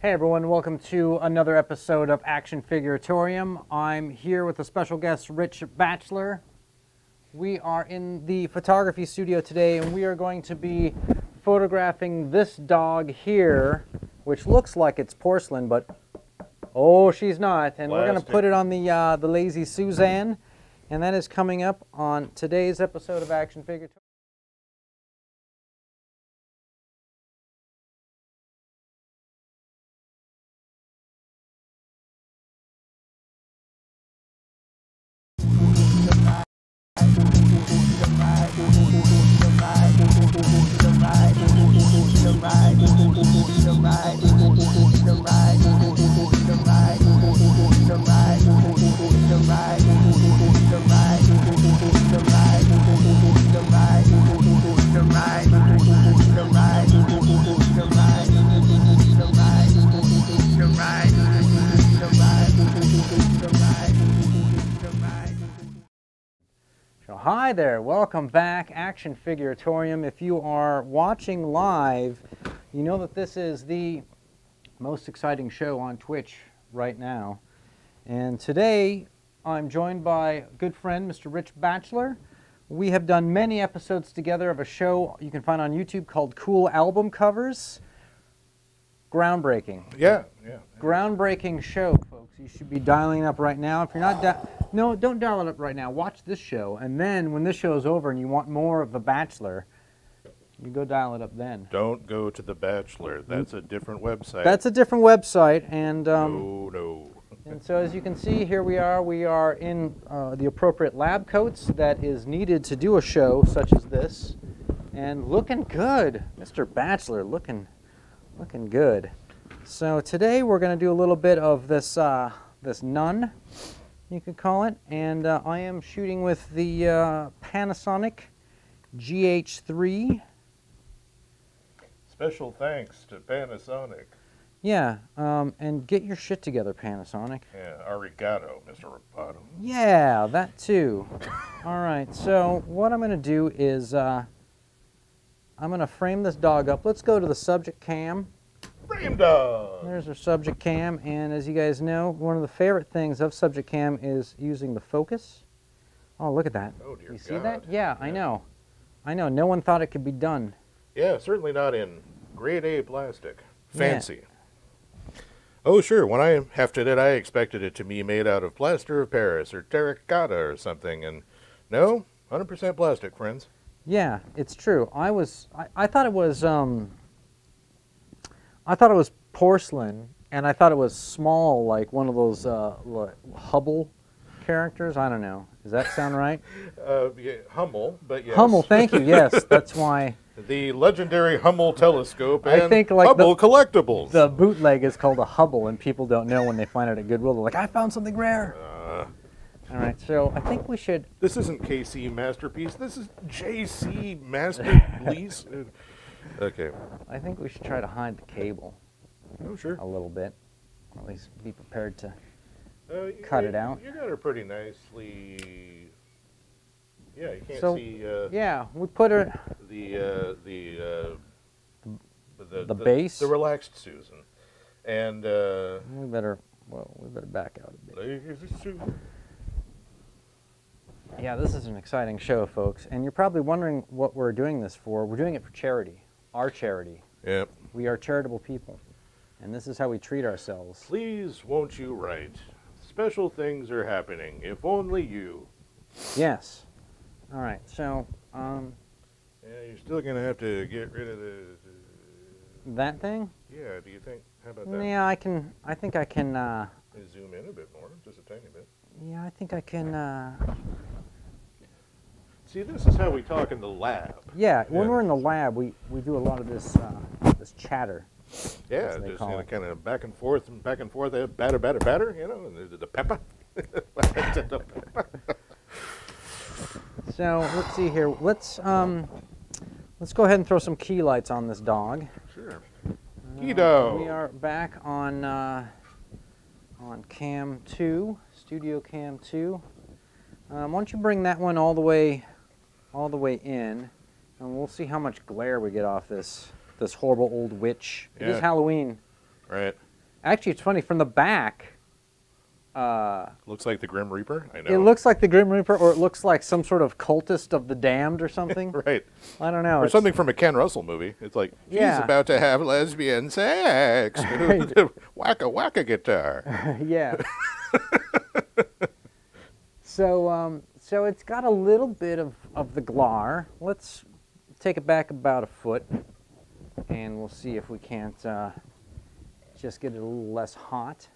Hey everyone, welcome to another episode of Action Figure-Atorium. I'm here with a special guest, Rich Bachelor. We are in the photography studio today and we are going to be photographing this dog here, which looks like it's porcelain, but oh, she's not. And we're going to put it on the Lazy Suzanne, and that is coming up on today's episode of Action Figure-Atorium. Hi there, welcome back, Action Figure-Atorium. If you are watching live, you know that this is the most exciting show on Twitch right now. And today, I'm joined by a good friend, Mr. Rich Bachelor. We have done many episodes together of a show you can find on YouTube called Cool Album Covers. Groundbreaking. Yeah. Groundbreaking show, folks. You should be dialing it up right now. If you're not, no, don't dial it up right now. Watch this show, and then when this show is over and you want more of The Bachelor, you go dial it up then. Don't go to The Bachelor. That's a different website. That's a different website, and no. And so as you can see, here we are in the appropriate lab coats that is needed to do a show such as this, and looking good, Mr. Bachelor, looking good. So today we're going to do a little bit of this this nun, you could call it, and I am shooting with the Panasonic GH3. Special thanks to Panasonic. Yeah, and get your shit together, Panasonic. Yeah, arigato, Mr. Rapato. Yeah, that too. All right, so what I'm going to do is I'm going to frame this dog up. Let's go to the subject cam. Frame dog! There's our subject cam, and as you guys know, one of the favorite things of subject cam is using the focus. Oh, look at that. Oh, dear You see God. that? Yeah, I know. No one thought it could be done. Yeah, certainly not in grade A plastic. Fancy. Yeah. Oh, sure, when I hefted it, I expected it to be made out of plaster of Paris or terracotta or something, and no, 100% plastic, friends. Yeah, it's true. I thought it was I thought it was porcelain, and I thought it was small, like one of those like Hubble characters. I don't know. Does that sound right? Yeah, Hummel, but yes. Hummel, thank you. Yes, that's why. The legendary Hummel telescope and I think like Hubble collectibles. The bootleg is called a Hubble, and people don't know when they find it at Goodwill. They're like, I found something rare. All right, so I think we should... This isn't KC Masterpiece. This is JC Masterpiece. Okay. I think we should try to hide the cable. Oh, sure. A little bit. Or at least be prepared to cut it out. You got her pretty nicely... Yeah, you can't see... yeah, we put her... The base? The relaxed Susan. And... we better back out a bit. Yeah, this is an exciting show, folks. And you're probably wondering what we're doing this for. We're doing it for charity. Our charity. Yep. We are charitable people. And this is how we treat ourselves. Please won't you write? Special things are happening. If only you. Yes. All right, so... yeah, you're still going to have to get rid of the... That thing? Yeah, do you think? How about that? Yeah, I think I can... Zoom in a bit more, just a tiny bit. Yeah, I think I can... See, this is how we talk in the lab. Yeah, when we're in the lab, we do a lot of this this chatter. Yeah, just kind of back and forth, batter, you know, and the pepper. So let's see here. Let's go ahead and throw some key lights on this dog. Sure. Keto. We are back on cam 2, studio cam 2. Why don't you bring that one all the way in, and we'll see how much glare we get off this horrible old witch. Yeah. It is Halloween. Right. Actually, it's funny, from the back, Looks like the Grim Reaper. I know. it looks like the Grim Reaper, or it looks like some sort of cultist of the damned or something. Right. I don't know. Or something from a Ken Russell movie. It's like, she's Yeah. about to have lesbian sex. Wacka wacka guitar. Yeah. So it's got a little bit of the glar. Let's take it back about a foot, and we'll see if we can't just get it a little less hot.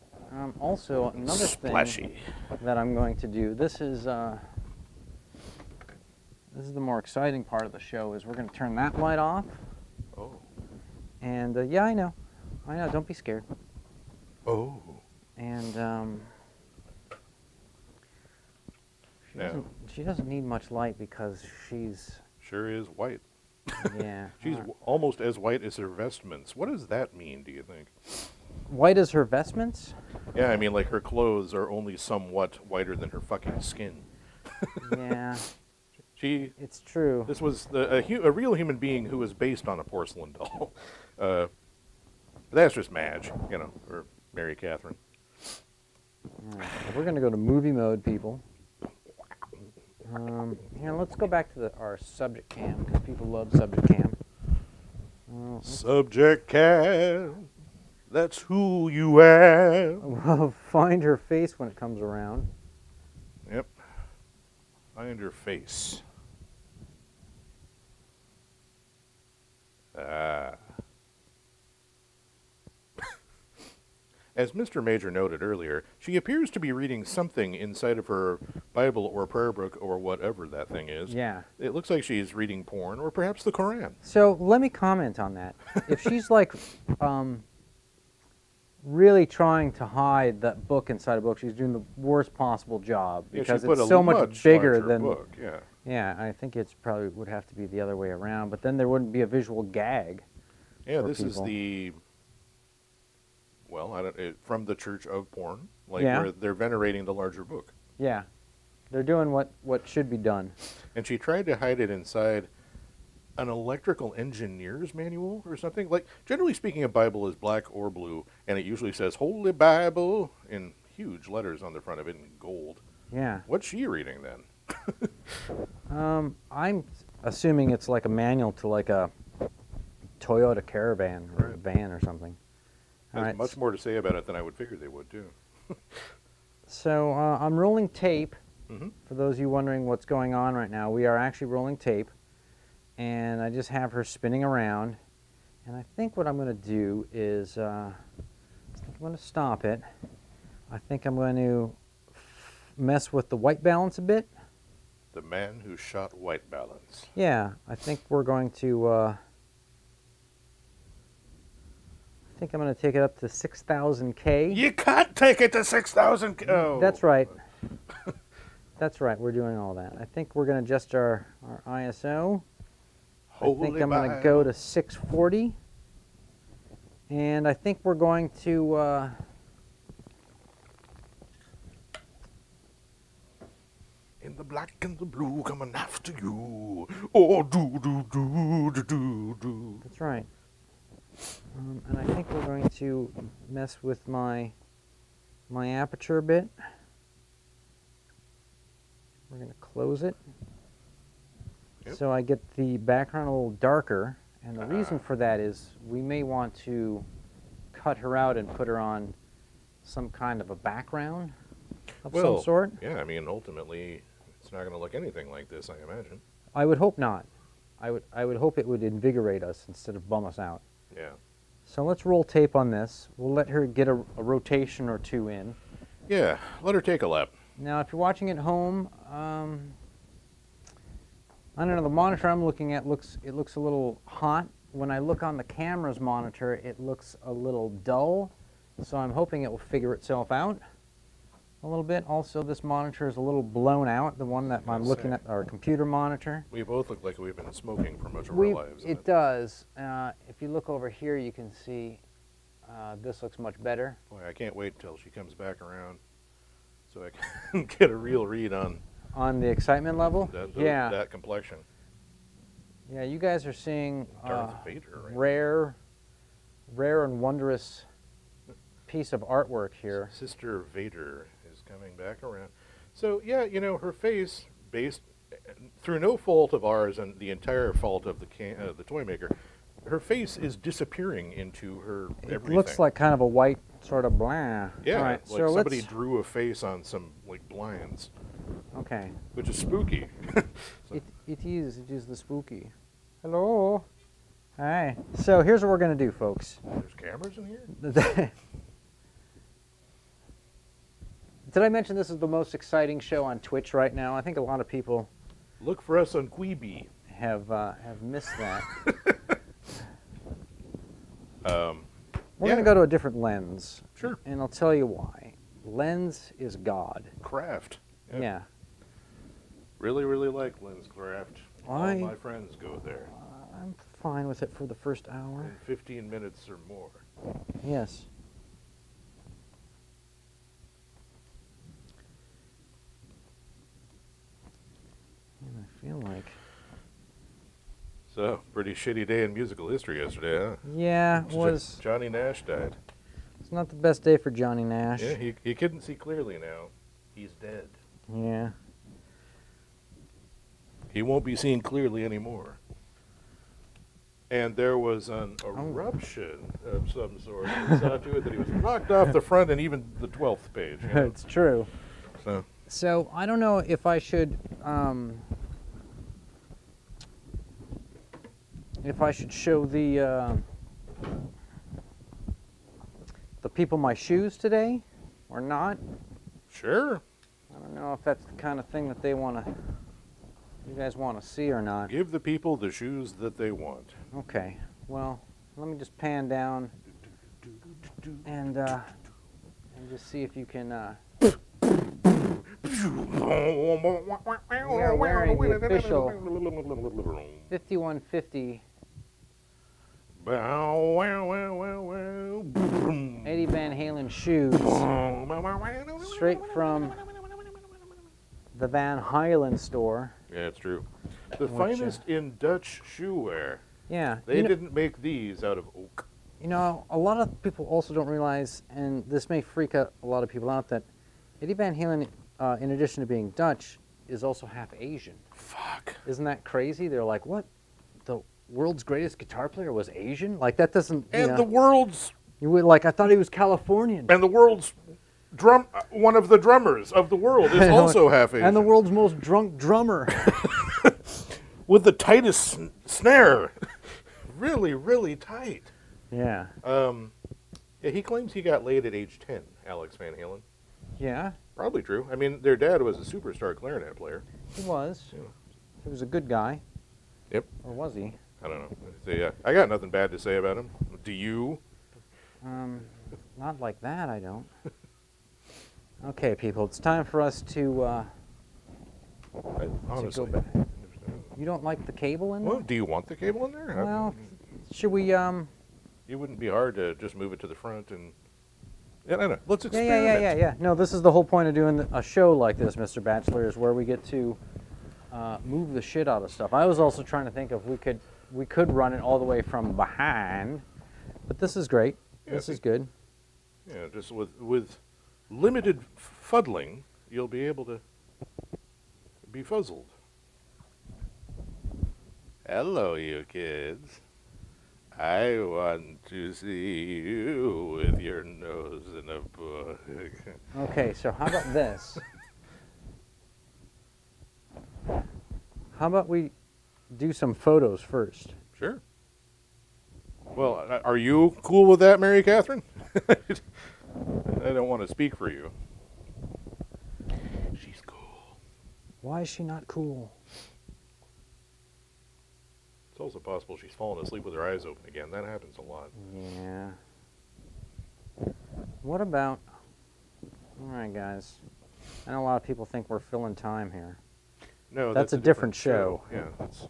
Also, another Splashy. thing that I'm going to do, this is the more exciting part of the show, is we're going to turn that light off. Oh. And yeah, I know, don't be scared. Oh. And she doesn't need much light because she's... Sure is white. Yeah. She's almost as white as her vestments. What does that mean, do you think? White as her vestments? Yeah, I mean, like, her clothes are only somewhat whiter than her fucking skin. Yeah. It's true. This was a real human being who was based on a porcelain doll. That's just Madge, or Mary Catherine. All right, we're going to go to movie mode, people. Here, let's go back to our subject cam, because people love subject cam. Subject cam, that's who you are. We'll find her face when it comes around. Yep. Find her face. As Mr. Major noted earlier, she appears to be reading something inside of her Bible or prayer book or whatever that thing is. Yeah. It looks like she's reading porn or perhaps the Koran. So let me comment on that. If she's like really trying to hide that book inside a book, she's doing the worst possible job, because it's so much bigger than book. Yeah. Yeah, I think it's probably would have to be the other way around, but then there wouldn't be a visual gag. Yeah, this people. is the from the Church of Porn, Yeah. where they're venerating the larger book. Yeah, they're doing what should be done. And she tried to hide it inside an electrical engineer's manual or something. Like, generally speaking, a Bible is black or blue, and it usually says Holy Bible in huge letters on the front of it in gold. Yeah. What's she reading then? I'm assuming it's like a manual to like a Toyota Caravan or a van or something. There's much more to say about it than I would figure they would, too. So I'm rolling tape. Mm-hmm. For those of you wondering what's going on right now, we are actually rolling tape. And I just have her spinning around. And I think what I'm going to do is I'm going to stop it. I think I'm going to mess with the white balance a bit. The man who shot white balance. Yeah, I think we're going to... I think I'm going to take it up to 6,000K. You can't take it to 6,000. Oh. That's right. That's right. We're doing all that. I think we're going to adjust our ISO. I think I'm going to go to 640. And I think we're going to... in the black and the blue coming after you. Oh, do. That's right. And I think we're going to mess with my aperture a bit. We're going to close it. Yep. So I get the background a little darker. And the reason for that is we may want to cut her out and put her on some kind of a background of some sort. Yeah, I mean, ultimately, it's not going to look anything like this, I imagine. I would hope not. I would hope it would invigorate us instead of bum us out. Yeah. So let's roll tape on this. We'll let her get a rotation or two in. Yeah, let her take a lap. Now, if you're watching at home, I don't know, the monitor I'm looking at looks a little hot. When I look on the camera's monitor, it looks a little dull. So I'm hoping it will figure itself out a little bit. Also, this monitor is a little blown out, the one that I'm looking at, our computer monitor. We both look like we've been smoking for much of our lives. It does. If you look over here, you can see this looks much better. Boy, I can't wait until she comes back around so I can get a real read on the excitement level. That complexion. Yeah, you guys are seeing Darth Vader, right? rare and wondrous piece of artwork here. Sister Vader is coming back around. So, yeah, you know, her face, based through no fault of ours and the entire fault of the toy maker, her face is disappearing into her everything. It looks like kind of a white sort of blah. Yeah, All right, like so somebody drew a face on some, like, blinds. Okay. Which is spooky. So. It is the spooky. Hello. Hi. So here's what we're going to do, folks. There's cameras in here? Did I mention this is the most exciting show on Twitch right now? I think a lot of people look for us on Quibi. Have missed that. We're going to go to a different lens. Sure. And I'll tell you why. Lens is God. Craft. Yep. Yeah. Really, really like lens craft. All my friends go there. I'm fine with it for the first hour. In 15 minutes or more. Yes. And I feel like... So, pretty shitty day in musical history yesterday, huh? Yeah, it was... Johnny Nash died. It's not the best day for Johnny Nash. Yeah, he couldn't see clearly now. He's dead. Yeah. He won't be seen clearly anymore. And there was an eruption of some sort. We saw to it that he was knocked off the front and even the 12th page. You know? It's true. So I don't know if I should show the people my shoes today or not. Sure. I don't know if that's the kind of thing that they you guys want to see or not. Give the people the shoes that they want. Okay. Well, let me just pan down and just see if you can. We are wearing the official 5150 Eddie Van Halen shoes, straight from the Van Halen store. Yeah, it's true. The finest in Dutch shoe wear. Yeah. They didn't make these out of oak. You know, a lot of people also don't realize, and this may freak a lot of people out, that Eddie Van Halen, in addition to being Dutch, is also half Asian. Fuck. Isn't that crazy? They're like, what? The world's greatest guitar player was Asian? Like, that doesn't... And the world's... You would, like, I thought he was Californian. And the world's... one of the drummers of the world is also half Asian. And the world's most drunk drummer. With the tightest snare. Really, really tight. Yeah. Yeah, he claims he got laid at age 10, Alex Van Halen. Yeah. Probably true. I mean, their dad was a superstar clarinet player. He was. Yeah. He was a good guy. Yep. Or was he? I don't know. So, I got nothing bad to say about him. Do you? Not like that, I don't. Okay, people, it's time for us to honestly, go back. You don't like the cable in there? Well, do you want the cable in there? Well, should we, It wouldn't be hard to just move it to the front and... Yeah, I know. Let's experiment. Yeah. No, this is the whole point of doing a show like this, Mr. Bachelor, is where we get to move the shit out of stuff. I was also trying to think if we could run it all the way from behind, but this is great. Yeah, this is good. Yeah, just with limited fuddling, you'll be able to be fuzzled. Hello, you kids. I want to see you with your nose in a book. Okay, so how about this? How about we do some photos first? Sure. Well, are you cool with that, Mary Catherine? I don't want to speak for you. She's cool. Why is she not cool? It's also possible she's fallen asleep with her eyes open again. That happens a lot. Yeah. What about... All right, guys. I know a lot of people think we're filling time here. No, that's a different show. Yeah, that's...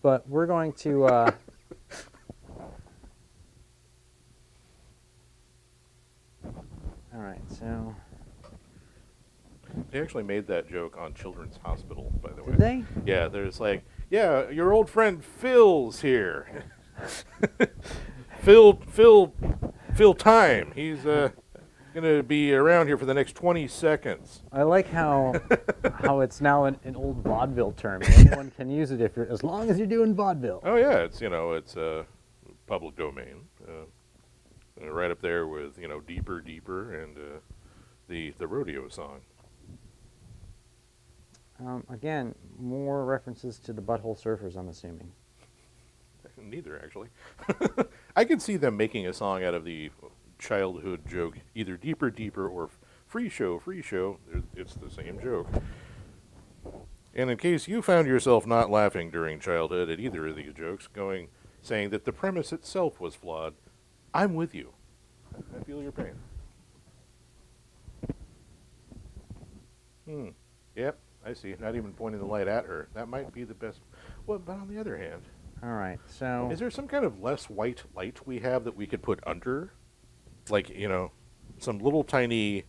But we're going to... All right, so... They actually made that joke on Children's Hospital, by the way. Did they? Yeah, there's like, yeah, your old friend Phil's here. Phil fill time. He's going to be around here for the next 20 seconds. I like how it's now an old vaudeville term. Anyone can use it as long as you're doing vaudeville. Oh yeah, it's it's public domain. Right up there with Deeper Deeper and the rodeo song. Again, more references to the Butthole Surfers, I'm assuming. Neither, actually. I could see them making a song out of the childhood joke, either Deeper Deeper or Free Show, Free Show. It's the same joke. And in case you found yourself not laughing during childhood at either of these jokes, saying that the premise itself was flawed, I'm with you. I feel your pain. Yep, I see. Not even pointing the light at her. That might be the best. Well, but on the other hand... All right, so... Is there some kind of less white light we have that we could put under? Like, some little tiny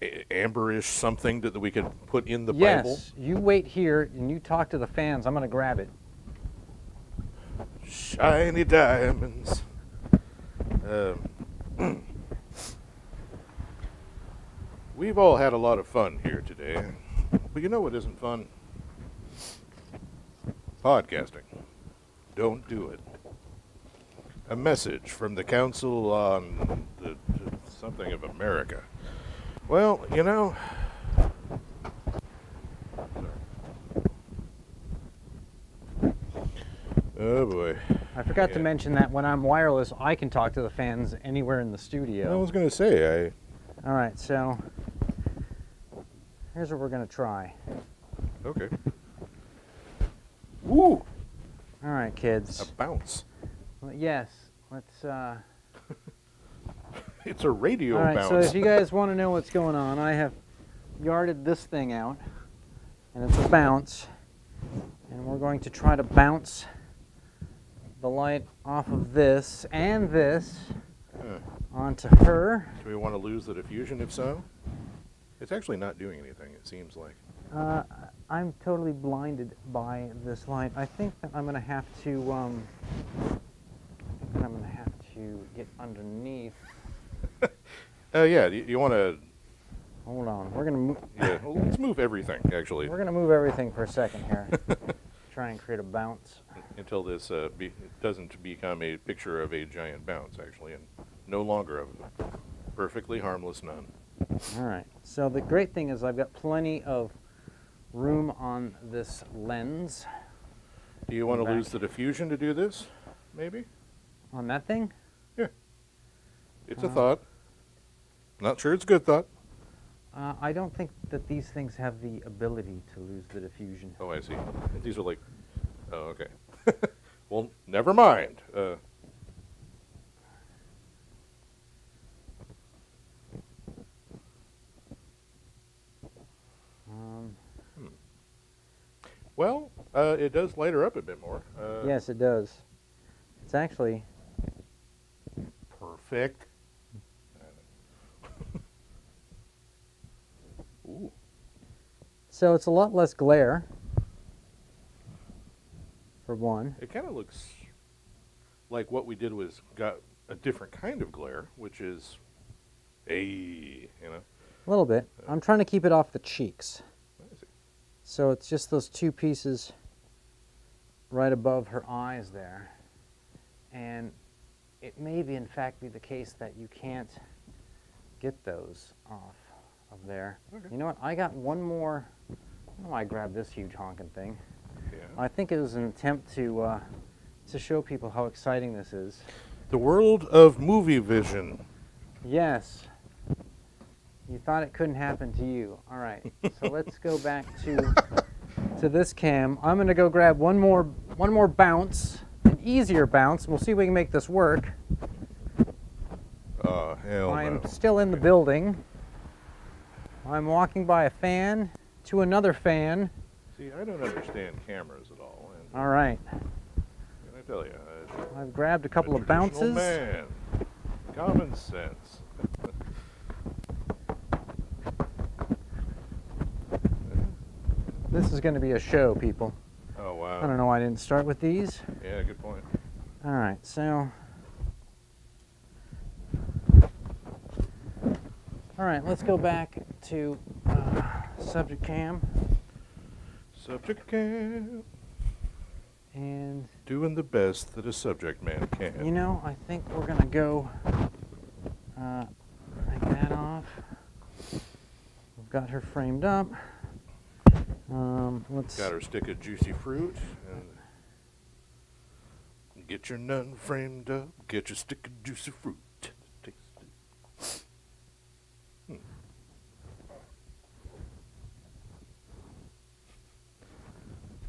amberish something that we could put in the Bible? Yes, you wait here and you talk to the fans. I'm going to grab it. Shiny diamonds. We've all had a lot of fun here today. But you know what isn't fun? Podcasting. Don't do it. A message from the Council on the something of America. Well, oh boy. I forgot to mention that when I'm wireless, I can talk to the fans anywhere in the studio. I was going to say, All right, so here's what we're going to try. Okay. Woo! All right, kids. A bounce. Well, yes, let's... It's a radio All right, bounce. so if you guys want to know what's going on, I have yarded this thing out, and it's a bounce, and we're going to try to bounce the light off of this and this onto her. Do we want to lose the diffusion if so? It's actually not doing anything, it seems like. I'm totally blinded by this light. I think that I'm going to have to get underneath. Yeah, you want to... Hold on, we're going to move... Yeah, well, let's move everything, actually. We're going to move everything for a second here. Try and create a bounce. Until this doesn't become a picture of a giant bounce, actually, and no longer of a perfectly harmless nun. All right, so the great thing is I've got plenty of room on this lens. Do you want to lose the diffusion to do this, maybe? On that thing? Yeah. It's a thought. Not sure it's a good thought. I don't think that these things have the ability to lose the diffusion. Oh, I see. These are like... Oh, okay. Well, never mind. Well, it does light her up a bit more. Yes, it does. It's actually... Perfect. Ooh. So it's a lot less glare, for one. It kind of looks like what we did was got a different kind of glare, which is a, A little bit. I'm trying to keep it off the cheeks. I see. So it's just those two pieces right above her eyes there. And it may be, in fact, be the case that you can't get those off of there. Okay. You know what? I got one more. I don't know why I grabbed this huge honking thing. Yeah. I think it was an attempt to show people how exciting this is. The world of movie vision. Yes. You thought it couldn't happen to you. All right. So let's go back to this cam. I'm going to go grab one more bounce, an easier bounce. We'll see if we can make this work. Hell I'm no. still in the building. I'm walking by a fan to another fan. See, I don't understand cameras at all. And all right. Can I tell you? I've grabbed a couple of bounces. Man. Common sense. This is going to be a show, people. Oh, wow. I don't know why I didn't start with these. Yeah, good point. All right, so All right, let's go back to subject cam. Subject cam. And doing the best that a subject man can. you know, I think we're gonna go take that off. We've got her framed up. Let's got her stick of juicy fruit and get your nun framed up. Get your stick of juicy fruit. Taste it.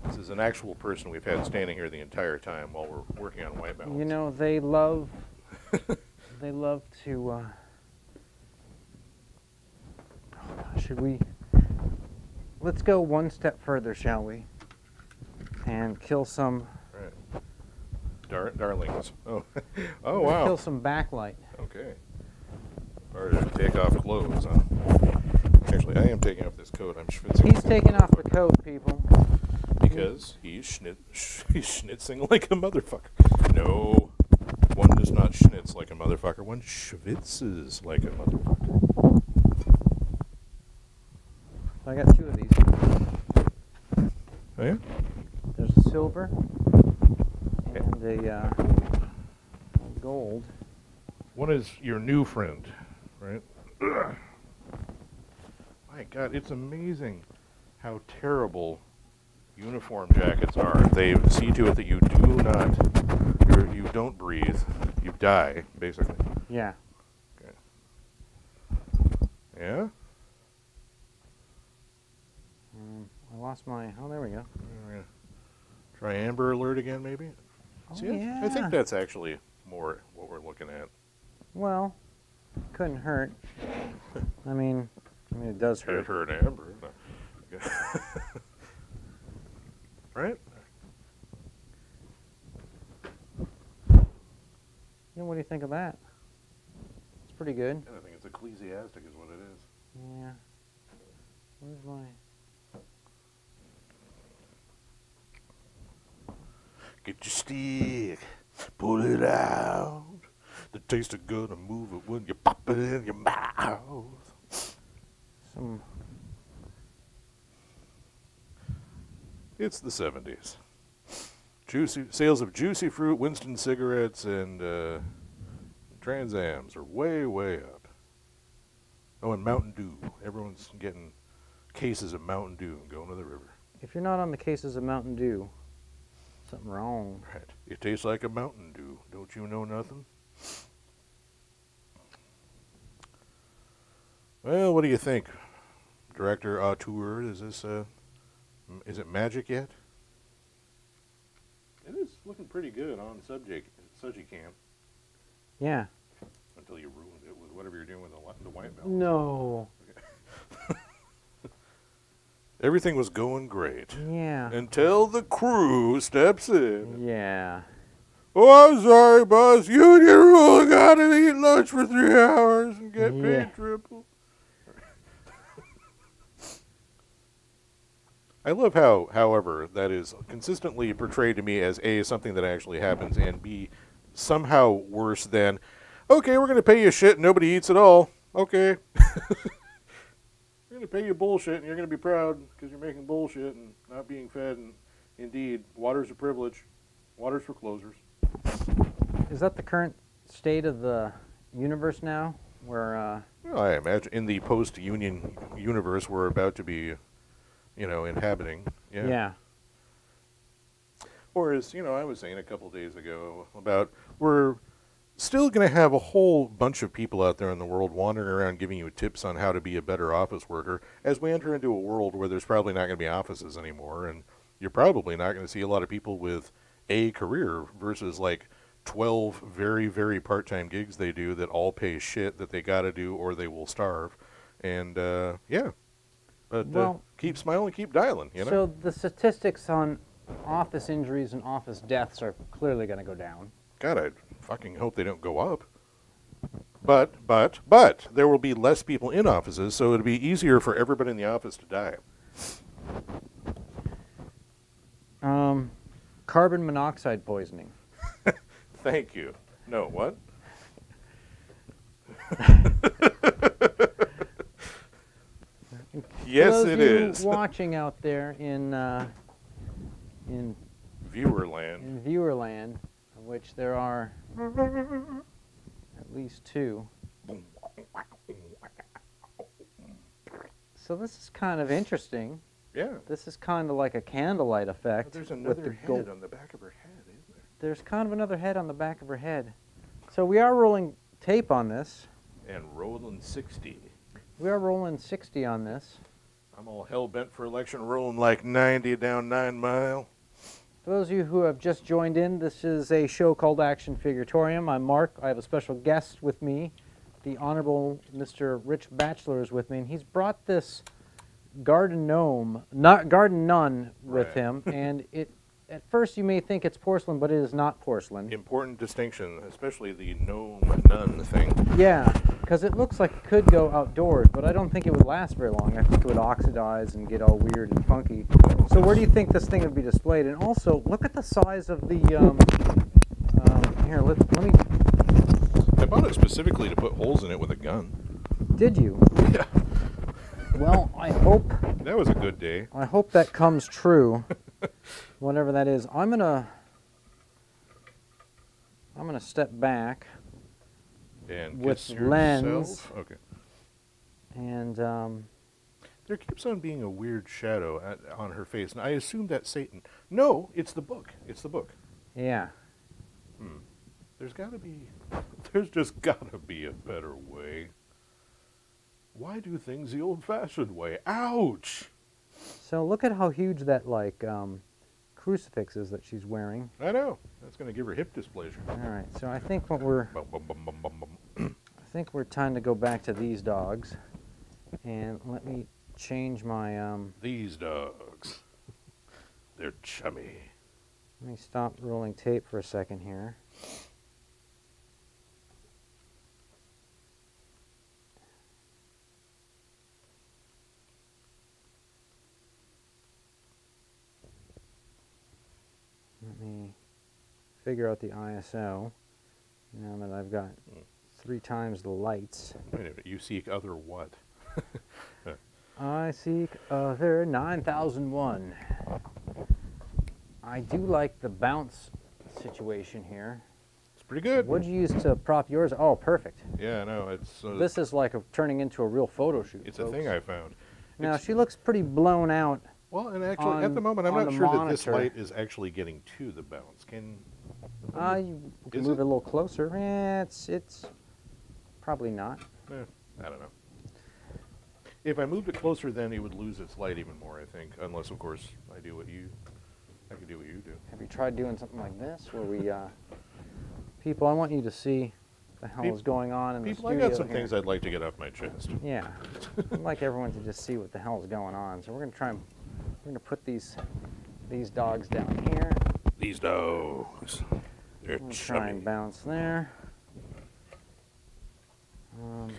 This is an actual person we've had standing here the entire time while we're working on white balance. You know, they love they love to should we let's go one step further, shall we? And kill some darlings. Oh. Oh wow. Kill some backlight. Okay. Or to take off clothes, huh? Actually, I am taking off this coat. I'm schwitzing. He's taking off the coat, people. Because he's schnitzing like a motherfucker. No, one does not schnitz like a motherfucker. One schwitzes like a motherfucker. I got two of these. Oh yeah? There's a silver and a gold. One is your new friend, right? My God, it's amazing how terrible uniform jackets are. They see to it that you do not, you don't breathe, you die, basically. Yeah. Okay. Yeah? I lost my, oh, there we go. Try Amber Alert again, maybe? Oh, See, yeah. I think that's actually more what we're looking at. Well, couldn't hurt. I mean, it does hurt. It hurt Amber. Right? Yeah, what do you think of that? It's pretty good. I think it's ecclesiastic is what it is. Yeah. Where's my... Get your stick, pull it out. The taste of good and move it when you pop it in your mouth. Some... It's the 70s. Juicy sales of juicy fruit, Winston cigarettes, and Trans Ams are way, way up. Oh, and Mountain Dew. Everyone's getting cases of Mountain Dew and going to the river. If you're not on the cases of Mountain Dew, something wrong. Right. It tastes like a Mountain Dew. Don't you know nothing? Well, what do you think, Director Auteur? Is this is it magic yet? It is looking pretty good on Sugicam. Yeah. Until you ruined it with whatever you're doing with the white balance. No. Everything was going great. Yeah. Until the crew steps in. Yeah. Oh, I'm sorry, boss. You and your rule gotta eat lunch for 3 hours and get paid triple. I love how, however, that is consistently portrayed to me as A, something that actually happens, and B, somehow worse than, okay, we're going to pay you shit and nobody eats at all. Okay. We're going to pay you bullshit and you're going to be proud because you're making bullshit and not being fed. And indeed, water's a privilege. Water's for closers. Is that the current state of the universe now? Where, Well, I imagine in the post-union universe we're about to be, inhabiting. Yeah. Yeah. Or as, I was saying a couple days ago about we're still going to have a whole bunch of people out there in the world wandering around giving you tips on how to be a better office worker as we enter into a world where there's probably not going to be offices anymore, and you're probably not going to see a lot of people with a career versus like 12 very, very part-time gigs they do that all pay shit that they got to do or they will starve. And, yeah. But well, keep smiling, keep dialing, So the statistics on office injuries and office deaths are clearly going to go down. God, I fucking hope they don't go up. But there will be less people in offices, so it'll be easier for everybody in the office to die. Carbon monoxide poisoning. Thank you. No, what? Yes, For those it of you is. watching out there in Viewerland. Viewerland, of which there are at least 2. So this is kind of interesting. Yeah. This is kind of like a candlelight effect. There's with another the head on the back of her head, isn't there? There's kind of another head on the back of her head. So we are rolling tape on this. And rolling 60. We are rolling 60 on this. I'm all hell-bent for election, rolling like 90 down 9 Mile. For those of you who have just joined in, this is a show called Action Figure-Atorium. I'm Mark. I have a special guest with me. The Honorable Mr. Rich Bachelor is with me, and he's brought this Garden Nun with him, and at first you may think it's porcelain, but it is not porcelain. Important distinction, especially the gnome nun thing. Yeah, because it looks like it could go outdoors, but I don't think it would last very long. I think it would oxidize and get all weird and funky. So where do you think this thing would be displayed? And also, look at the size of the, here, let me... I bought it specifically to put holes in it with a gun. Did you? Yeah. Well, I hope... That was a good day. I hope that comes true, whatever that is. I'm gonna step back And with kiss lens. yourself. Okay. And There keeps on being a weird shadow on her face, and I assume that's Satan. No, it's the book. It's the book. yeah. There's just gotta be a better way. Why do things the old-fashioned way? Ouch! So look at how huge that crucifix is that she's wearing. I know. That's gonna give her hip dysplasia. All right. So I think we're time to go back to these dogs, and let me change my These dogs. They're chummy. Let me stop rolling tape for a second here. Let me figure out the ISO now that I've got 3 times the lights. Wait a minute. You seek other what? I seek other 9001. I do like the bounce situation here. It's pretty good. What'd you use to prop yours? Oh, perfect. Yeah, I know. It's This is like turning into a real photo shoot. it's folks. a thing I found. Now she looks pretty blown out. Well, and actually, at the moment, I'm on not the sure that this monitor. light is actually getting to the bounce. You can Is move it? it a little closer. It's probably not. I don't know. If I moved it closer, then it would lose its light even more, I think. Unless, of course, I can do what you do. Have you tried doing something like this where we, people, I want you to see what the hell is going on in the People, studio I got some here. things I'd like to get off my chest. Yeah, I'd like everyone to just see what the hell is going on. So we're gonna try and put these dogs down here. These dogs, they're We'll try and chummy. bounce there. I'm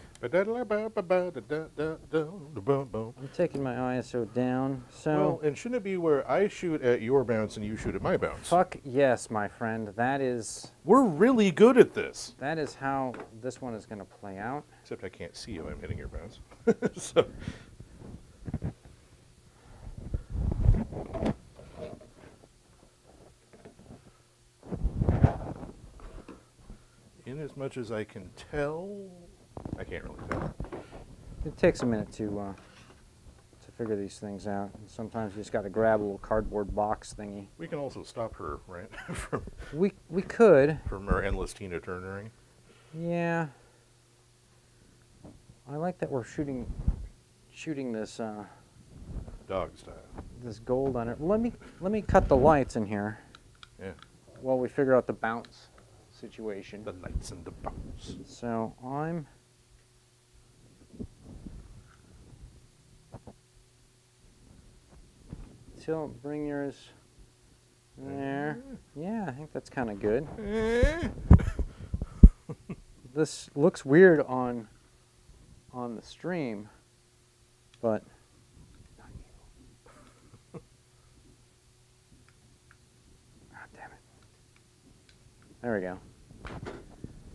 taking my ISO down. So Well, and shouldn't it be where I shoot at your bounce and you shoot at my bounce? fuck yes, my friend. That is We're really good at this. how this one is gonna play out. Except I can't see you. I'm hitting your bounce. So. In as much as I can tell, I can't really tell. It takes a minute to figure these things out. And sometimes you just got to grab a little cardboard box thingy. We can also stop her, right, We could. from her endless Tina Turnering. Yeah. I like that we're shooting this Dog style. this gold on it. Let me cut the lights in here Yeah. while we figure out the bounce situation. The lights and the bounce. So I'm bring yours there. Yeah, I think that's kind of good. This looks weird on the stream, but not you. Ah, damn it. There we go.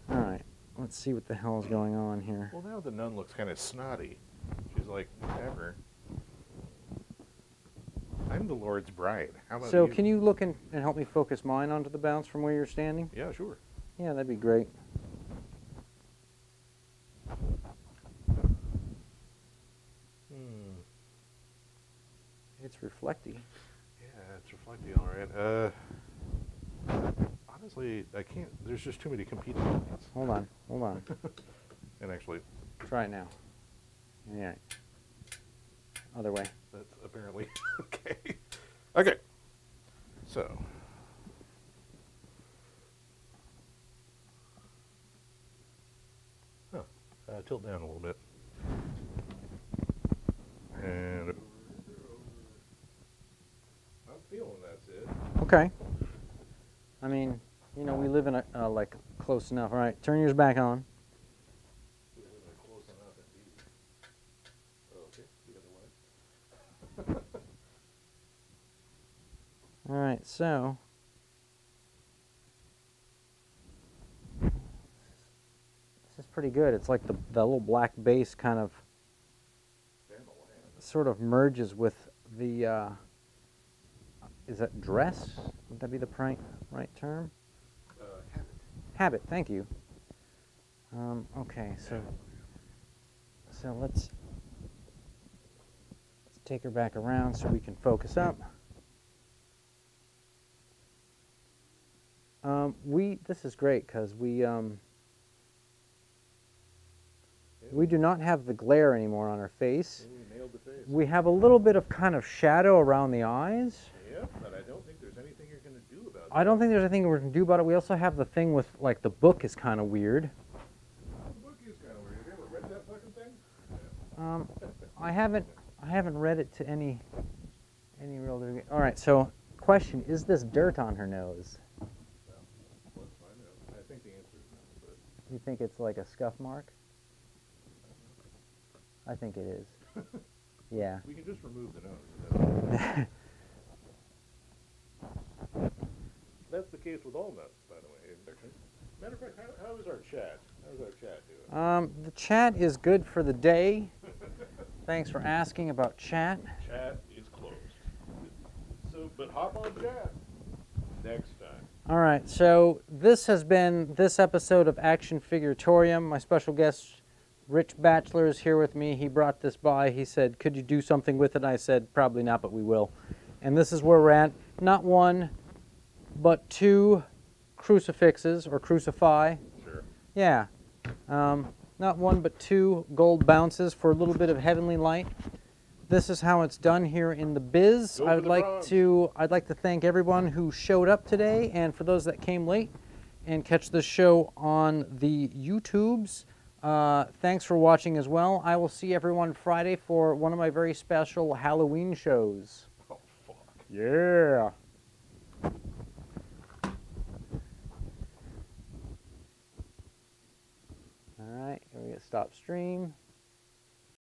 All right, let's see what the hell is going on here. Well, now the nun looks kind of snotty. She's like, whatever. I'm the Lord's bride. How about So you? can you look and help me focus mine onto the bounce from where you're standing? Yeah, sure. Yeah, that'd be great. It's reflecty. Yeah, it's reflecting all right. Honestly, I can't. There's just too many competing lights. Hold on, hold on. And actually, Try it now. Yeah. Other way. that's apparently okay. Okay. So. Huh. Tilt down a little bit. And. I'm feeling that's it. Okay. I mean, you know, we live in a like close enough. All right, turn yours back on. Close enough indeed. Okay, the other way. All right, so this is pretty good. It's like the little black base kind of sort of merges with the. Is that dress? Would that be the right term? Habit. Habit. Thank you. Okay, so let's take her back around so we can focus up. This is great because we do not have the glare anymore on our face. We nailed the face. We have a little bit of kind of shadow around the eyes. Yep, but I don't think there's anything you're going to do about it. I don't think there's anything we're going to do about it. We also have the thing with, like, the book is kind of weird. The book is kind of weird. Have you ever read that fucking thing? I haven't read it to any real degree. All right, so question, is this dirt on her nose? Well, let's find out. I think the answer is no, but You think it's like a scuff mark? I think it is. Yeah. we can just remove the nose. That's the case with all nuts, by the way. Matter of fact, how is our chat? How's our chat doing? The chat is good for the day. Thanks for asking about chat. Chat is closed. So, but hop on chat next time. All right, so this has been this episode of Action Figure-Atorium. My special guest, Rich Bachelor, is here with me. He brought this by. He said, could you do something with it? I said, probably not, but we will. And this is where we're at. Not one, but two crucifixes, or crucify. Sure. Yeah. Not one, but two gold bounces for a little bit of heavenly light. This is how it's done here in the biz. Go for I'd the like bronze. I'd like to thank everyone who showed up today, and for those that came late and catch the show on the YouTubes. Thanks for watching as well. I will see everyone Friday for one of my very special Halloween shows. Oh, fuck. Yeah. All right, here we get stop stream.